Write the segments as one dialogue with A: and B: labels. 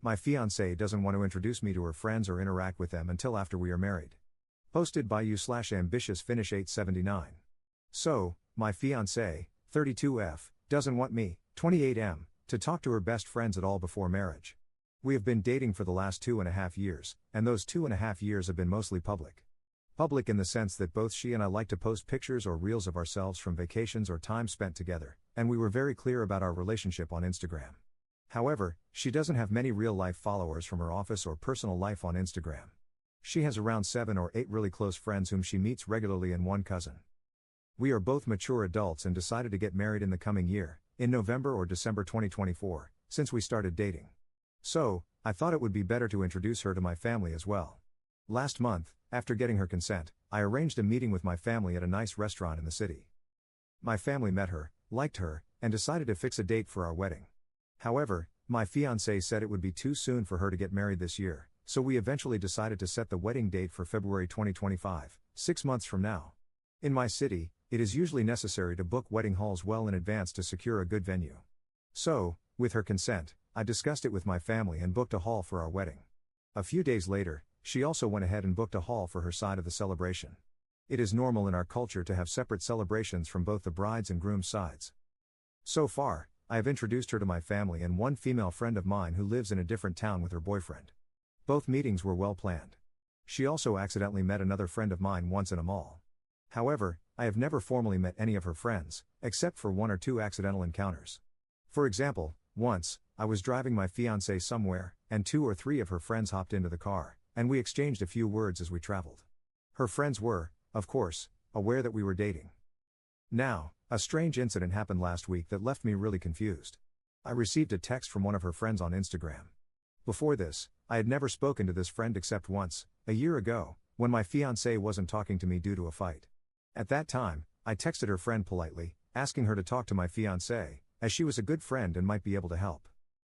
A: My fiancée doesn't want to introduce me to her friends or interact with them until after we are married. Posted by you/ambitiousfinish879. So, my fiancée, 32F, doesn't want me, 28M, to talk to her best friends at all before marriage. We have been dating for the last 2.5 years, and those 2.5 years have been mostly public. Public in the sense that both she and I like to post pictures or reels of ourselves from vacations or time spent together, and we were very clear about our relationship on Instagram. However, she doesn't have many real-life followers from her office or personal life on Instagram. She has around 7 or 8 really close friends whom she meets regularly and one cousin. We are both mature adults and decided to get married in the coming year, in November or December 2024, since we started dating. So, I thought it would be better to introduce her to my family as well. Last month, after getting her consent, I arranged a meeting with my family at a nice restaurant in the city. My family met her, liked her, and decided to fix a date for our wedding. However, my fiancée said it would be too soon for her to get married this year, so we eventually decided to set the wedding date for February 2025, 6 months from now. In my city, it is usually necessary to book wedding halls well in advance to secure a good venue. So, with her consent, I discussed it with my family and booked a hall for our wedding. A few days later, she also went ahead and booked a hall for her side of the celebration. It is normal in our culture to have separate celebrations from both the bride's and groom's sides. So far, I have introduced her to my family and one female friend of mine who lives in a different town with her boyfriend. Both meetings were well planned. She also accidentally met another friend of mine once in a mall. However, I have never formally met any of her friends, except for 1 or 2 accidental encounters. For example, once, I was driving my fiancée somewhere, and 2 or 3 of her friends hopped into the car, and we exchanged a few words as we traveled. Her friends were, of course, aware that we were dating. Now, a strange incident happened last week that left me really confused. I received a text from one of her friends on Instagram. Before this, I had never spoken to this friend except once, a year ago, when my fiancée wasn't talking to me due to a fight. At that time, I texted her friend politely, asking her to talk to my fiancée, as she was a good friend and might be able to help.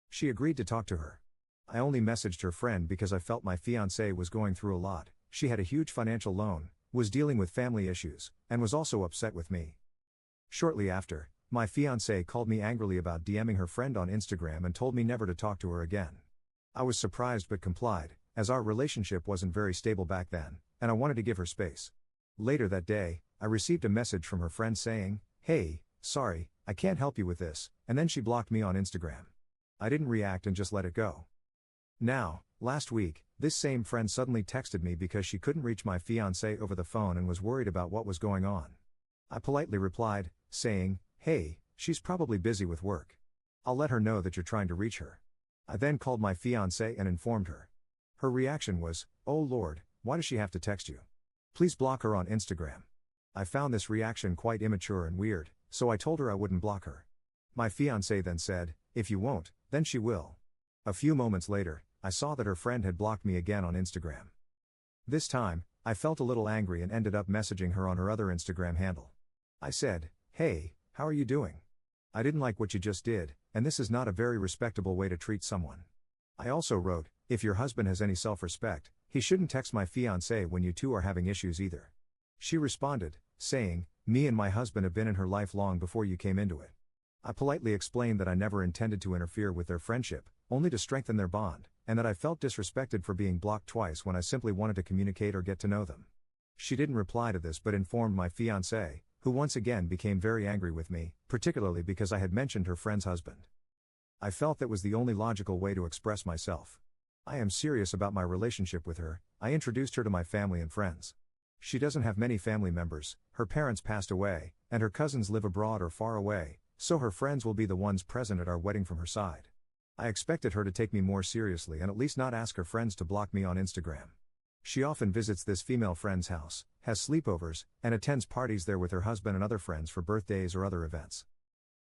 A: She agreed to talk to her. I only messaged her friend because I felt my fiancée was going through a lot. She had a huge financial loan, was dealing with family issues, and was also upset with me. Shortly after, my fiancée called me angrily about DMing her friend on Instagram and told me never to talk to her again. I was surprised but complied, as our relationship wasn't very stable back then, and I wanted to give her space. Later that day, I received a message from her friend saying, "Hey, sorry, I can't help you with this," and then she blocked me on Instagram. I didn't react and just let it go. Now, last week, this same friend suddenly texted me because she couldn't reach my fiancée over the phone and was worried about what was going on. I politely replied, saying, "Hey, she's probably busy with work. I'll let her know that you're trying to reach her." I then called my fiancée and informed her. Her reaction was, "Oh Lord, why does she have to text you? Please block her on Instagram." I found this reaction quite immature and weird, so I told her I wouldn't block her. My fiancée then said, "If you won't, then she will." A few moments later, I saw that her friend had blocked me again on Instagram. This time, I felt a little angry and ended up messaging her on her other Instagram handle. I said, "Hey, how are you doing? I didn't like what you just did, and this is not a very respectable way to treat someone." I also wrote, "If your husband has any self-respect, he shouldn't text my fiancée when you two are having issues either." She responded, saying, "Me and my husband have been in her life long before you came into it." I politely explained that I never intended to interfere with their friendship, only to strengthen their bond, and that I felt disrespected for being blocked twice when I simply wanted to communicate or get to know them. She didn't reply to this but informed my fiancée, who once again became very angry with me, particularly because I had mentioned her friend's husband. I felt that was the only logical way to express myself. I am serious about my relationship with her. I introduced her to my family and friends. She doesn't have many family members, her parents passed away, and her cousins live abroad or far away, so her friends will be the ones present at our wedding from her side. I expected her to take me more seriously and at least not ask her friends to block me on Instagram. She often visits this female friend's house, has sleepovers, and attends parties there with her husband and other friends for birthdays or other events.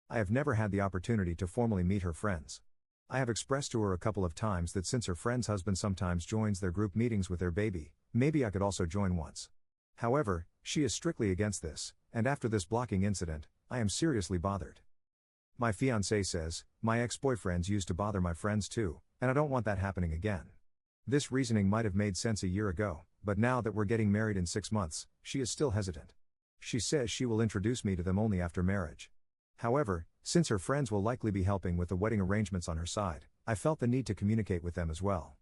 A: I have never had the opportunity to formally meet her friends. I have expressed to her a couple of times that since her friend's husband sometimes joins their group meetings with their baby, maybe I could also join once. However, she is strictly against this, and after this blocking incident, I am seriously bothered. My fiancée says, "My ex-boyfriends used to bother my friends too, and I don't want that happening again." This reasoning might have made sense a year ago, but now that we're getting married in 6 months, she is still hesitant. She says she will introduce me to them only after marriage. However, since her friends will likely be helping with the wedding arrangements on her side, I felt the need to communicate with them as well.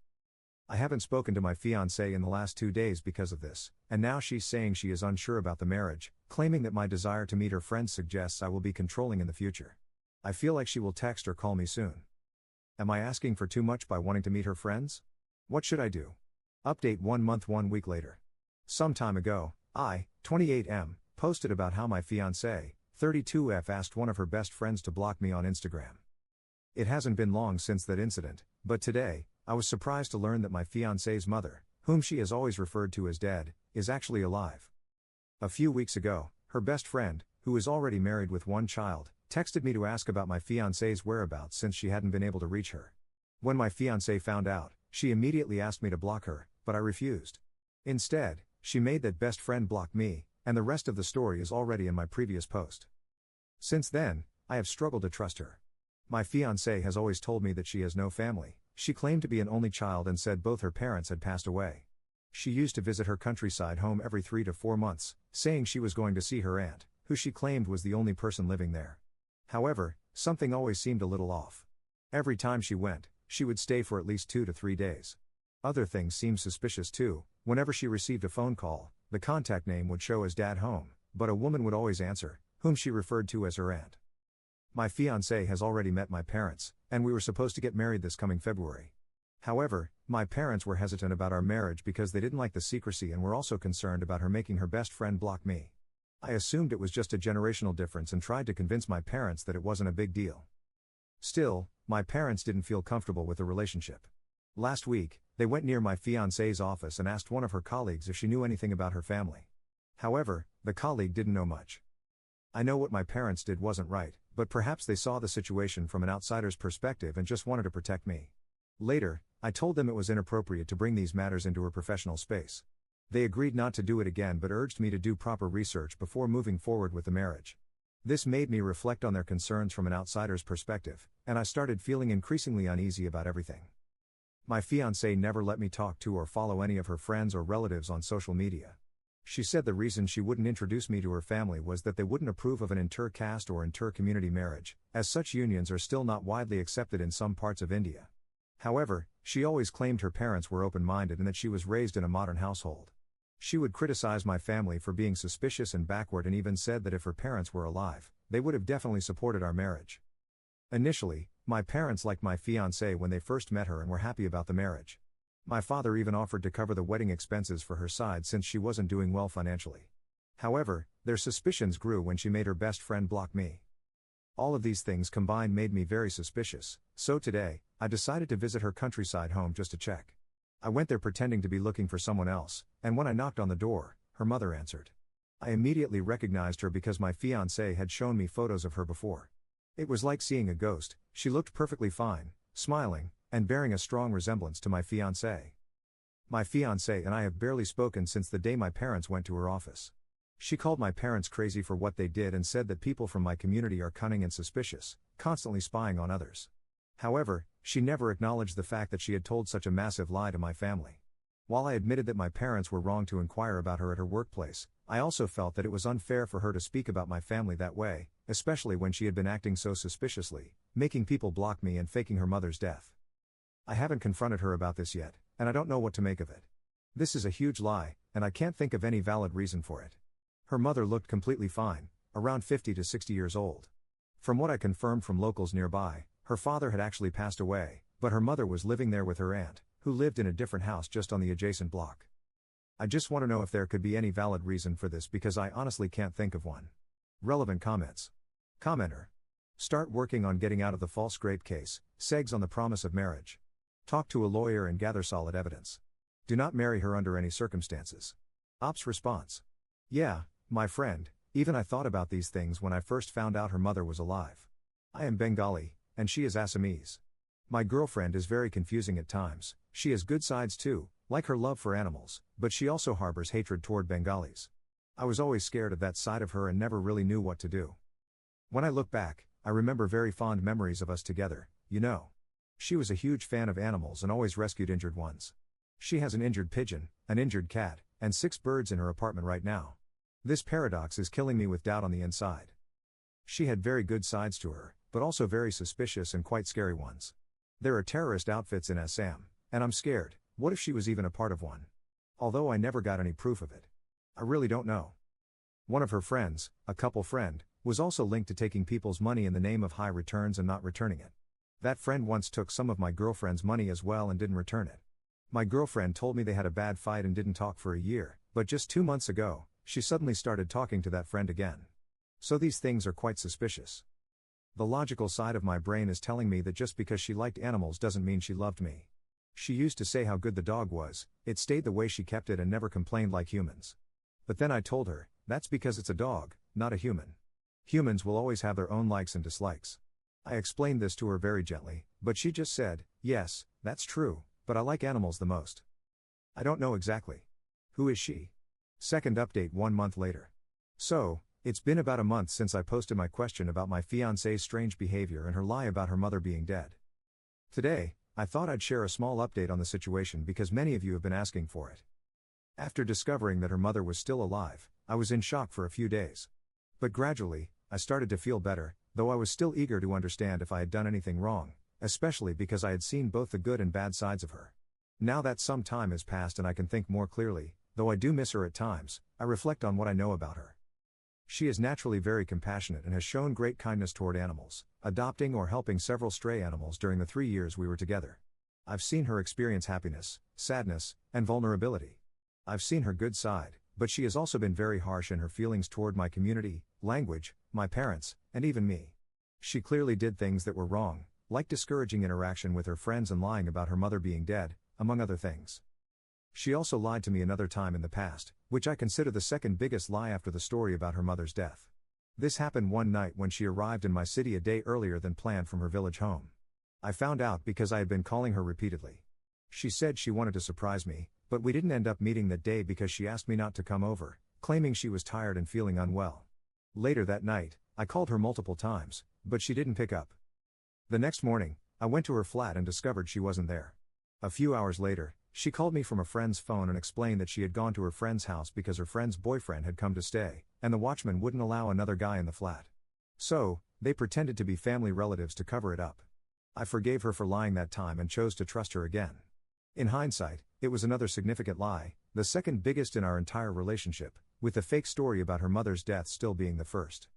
A: I haven't spoken to my fiancée in the last 2 days because of this, and now she's saying she is unsure about the marriage, claiming that my desire to meet her friends suggests I will be controlling in the future. I feel like she will text or call me soon. Am I asking for too much by wanting to meet her friends? What should I do? Update 1 month 1 week later. Some time ago, I, 28M, posted about how my fiancée, 32F, asked one of her best friends to block me on Instagram. It hasn't been long since that incident, but today, I was surprised to learn that my fiancée's mother, whom she has always referred to as dead, is actually alive. A few weeks ago, her best friend, who is already married with 1 child, texted me to ask about my fiancée's whereabouts since she hadn't been able to reach her. When my fiancée found out, she immediately asked me to block her, but I refused. Instead, she made that best friend block me, and the rest of the story is already in my previous post. Since then, I have struggled to trust her. My fiancée has always told me that she has no family. She claimed to be an only child and said both her parents had passed away. She used to visit her countryside home every 3 to 4 months, saying she was going to see her aunt, who she claimed was the only person living there. However, something always seemed a little off. Every time she went, she would stay for at least 2 to 3 days. Other things seemed suspicious too. Whenever she received a phone call, the contact name would show as Dad Home, but a woman would always answer, whom she referred to as her aunt. My fiancée has already met my parents, and we were supposed to get married this coming February. However, my parents were hesitant about our marriage because they didn't like the secrecy and were also concerned about her making her best friend block me. I assumed it was just a generational difference and tried to convince my parents that it wasn't a big deal. Still, my parents didn't feel comfortable with the relationship. Last week, they went near my fiancée's office and asked one of her colleagues if she knew anything about her family. However, the colleague didn't know much. I know what my parents did wasn't right, but perhaps they saw the situation from an outsider's perspective and just wanted to protect me. Later, I told them it was inappropriate to bring these matters into a professional space. They agreed not to do it again but urged me to do proper research before moving forward with the marriage. This made me reflect on their concerns from an outsider's perspective, and I started feeling increasingly uneasy about everything. My fiancée never let me talk to or follow any of her friends or relatives on social media. She said the reason she wouldn't introduce me to her family was that they wouldn't approve of an inter-caste or inter-community marriage, as such unions are still not widely accepted in some parts of India. However, she always claimed her parents were open-minded and that she was raised in a modern household. She would criticize my family for being suspicious and backward and even said that if her parents were alive, they would have definitely supported our marriage. Initially, my parents liked my fiancée when they first met her and were happy about the marriage. My father even offered to cover the wedding expenses for her side since she wasn't doing well financially. However, their suspicions grew when she made her best friend block me. All of these things combined made me very suspicious, so today, I decided to visit her countryside home just to check. I went there pretending to be looking for someone else, and when I knocked on the door, her mother answered. I immediately recognized her because my fiancé had shown me photos of her before. It was like seeing a ghost. She looked perfectly fine, smiling, and bearing a strong resemblance to my fiancé. My fiancé and I have barely spoken since the day my parents went to her office. She called my parents crazy for what they did and said that people from my community are cunning and suspicious, constantly spying on others. However, she never acknowledged the fact that she had told such a massive lie to my family. While I admitted that my parents were wrong to inquire about her at her workplace, I also felt that it was unfair for her to speak about my family that way, especially when she had been acting so suspiciously, making people block me and faking her mother's death. I haven't confronted her about this yet, and I don't know what to make of it. This is a huge lie, and I can't think of any valid reason for it. Her mother looked completely fine, around 50 to 60 years old. From what I confirmed from locals nearby, her father had actually passed away, but her mother was living there with her aunt, who lived in a different house just on the adjacent block. I just want to know if there could be any valid reason for this because I honestly can't think of one. Relevant comments. Commenter. Start working on getting out of the false grape case, segs on the promise of marriage. Talk to a lawyer and gather solid evidence. Do not marry her under any circumstances. Ops response. Yeah, my friend, even I thought about these things when I first found out her mother was alive. I am Bengali, and she is Assamese. My girlfriend is very confusing at times. She has good sides too, like her love for animals, but she also harbors hatred toward Bengalis. I was always scared of that side of her and never really knew what to do. When I look back, I remember very fond memories of us together, you know. She was a huge fan of animals and always rescued injured ones. She has an injured pigeon, an injured cat, and 6 birds in her apartment right now. This paradox is killing me with doubt on the inside. She had very good sides to her, but also very suspicious and quite scary ones. There are terrorist outfits in Assam, and I'm scared. What if she was even a part of one? Although I never got any proof of it. I really don't know. One of her friends, a couple friend, was also linked to taking people's money in the name of high returns and not returning it. That friend once took some of my girlfriend's money as well and didn't return it. My girlfriend told me they had a bad fight and didn't talk for a year, but just 2 months ago, she suddenly started talking to that friend again. So these things are quite suspicious. The logical side of my brain is telling me that just because she liked animals doesn't mean she loved me. She used to say how good the dog was, it stayed the way she kept it and never complained like humans. But then I told her, that's because it's a dog, not a human. Humans will always have their own likes and dislikes. I explained this to her very gently, but she just said, yes, that's true, but I like animals the most. I don't know exactly. Who is she? Second update 1 month later. So, it's been about a month since I posted my question about my fiancée's strange behavior and her lie about her mother being dead. Today, I thought I'd share a small update on the situation because many of you have been asking for it. After discovering that her mother was still alive, I was in shock for a few days. But gradually, I started to feel better, though I was still eager to understand if I had done anything wrong, especially because I had seen both the good and bad sides of her. Now that some time has passed and I can think more clearly, though I do miss her at times, I reflect on what I know about her. She is naturally very compassionate and has shown great kindness toward animals, adopting or helping several stray animals during the 3 years we were together. I've seen her experience happiness, sadness, and vulnerability. I've seen her good side, but she has also been very harsh in her feelings toward my community, language, my parents, and even me. She clearly did things that were wrong, like discouraging interaction with her friends and lying about her mother being dead, among other things. She also lied to me another time in the past, which I consider the second biggest lie after the story about her mother's death. This happened one night when she arrived in my city a day earlier than planned from her village home. I found out because I had been calling her repeatedly. She said she wanted to surprise me, but we didn't end up meeting that day because she asked me not to come over, claiming she was tired and feeling unwell. Later that night, I called her multiple times, but she didn't pick up. The next morning, I went to her flat and discovered she wasn't there. A few hours later, she called me from a friend's phone and explained that she had gone to her friend's house because her friend's boyfriend had come to stay, and the watchman wouldn't allow another guy in the flat. So, they pretended to be family relatives to cover it up. I forgave her for lying that time and chose to trust her again. In hindsight, it was another significant lie, the second biggest in our entire relationship, with the fake story about her mother's death still being the first.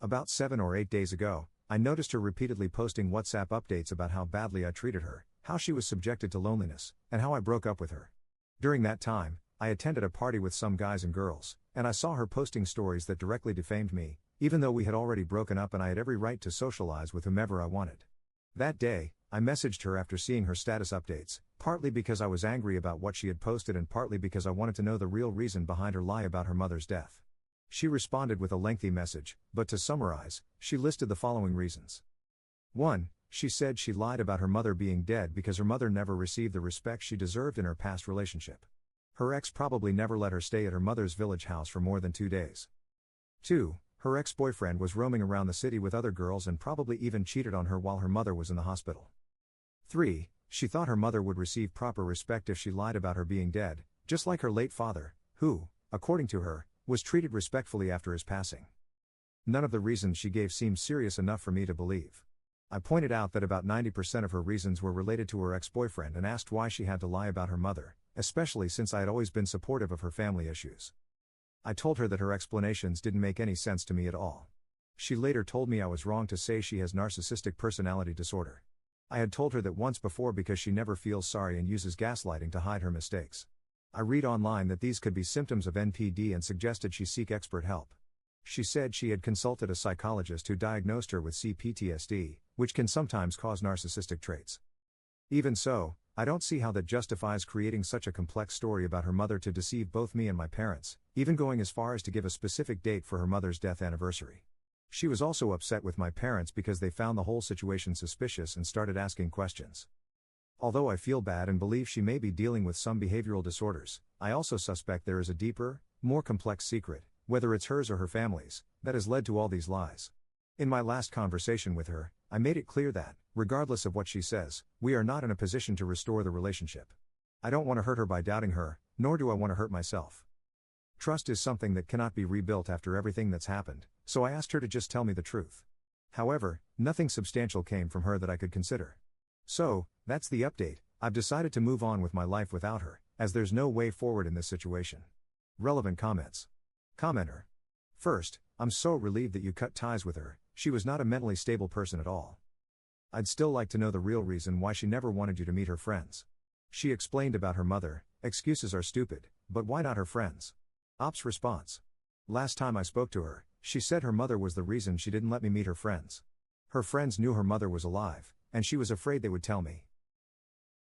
A: About 7 or 8 days ago, I noticed her repeatedly posting WhatsApp updates about how badly I treated her, how she was subjected to loneliness, and how I broke up with her. During that time, I attended a party with some guys and girls, and I saw her posting stories that directly defamed me, even though we had already broken up and I had every right to socialize with whomever I wanted. That day, I messaged her after seeing her status updates, partly because I was angry about what she had posted and partly because I wanted to know the real reason behind her lie about her mother's death. She responded with a lengthy message, but to summarize, she listed the following reasons. 1. She said she lied about her mother being dead because her mother never received the respect she deserved in her past relationship. Her ex probably never let her stay at her mother's village house for more than 2 days. 2. Her ex-boyfriend was roaming around the city with other girls and probably even cheated on her while her mother was in the hospital. 3. She thought her mother would receive proper respect if she lied about her being dead, just like her late father, who, according to her, was treated respectfully after his passing. None of the reasons she gave seemed serious enough for me to believe. I pointed out that about 90% of her reasons were related to her ex-boyfriend and asked why she had to lie about her mother, especially since I had always been supportive of her family issues. I told her that her explanations didn't make any sense to me at all. She later told me I was wrong to say she has narcissistic personality disorder. I had told her that once before because she never feels sorry and uses gaslighting to hide her mistakes. I read online that these could be symptoms of NPD and suggested she seek expert help. She said she had consulted a psychologist who diagnosed her with CPTSD, which can sometimes cause narcissistic traits. Even so, I don't see how that justifies creating such a complex story about her mother to deceive both me and my parents, even going as far as to give a specific date for her mother's death anniversary. She was also upset with my parents because they found the whole situation suspicious and started asking questions. Although I feel bad and believe she may be dealing with some behavioral disorders, I also suspect there is a deeper, more complex secret, whether it's hers or her family's, that has led to all these lies. In my last conversation with her, I made it clear that, regardless of what she says, we are not in a position to restore the relationship. I don't want to hurt her by doubting her, nor do I want to hurt myself. Trust is something that cannot be rebuilt after everything that's happened, so I asked her to just tell me the truth. However, nothing substantial came from her that I could consider. So, that's the update. I've decided to move on with my life without her, as there's no way forward in this situation. Relevant comments. Commenter. First, I'm so relieved that you cut ties with her. She was not a mentally stable person at all. I'd still like to know the real reason why she never wanted you to meet her friends. She explained about her mother. Excuses are stupid, but why not her friends? Ops response. Last time I spoke to her, she said her mother was the reason she didn't let me meet her friends. Her friends knew her mother was alive, and she was afraid they would tell me.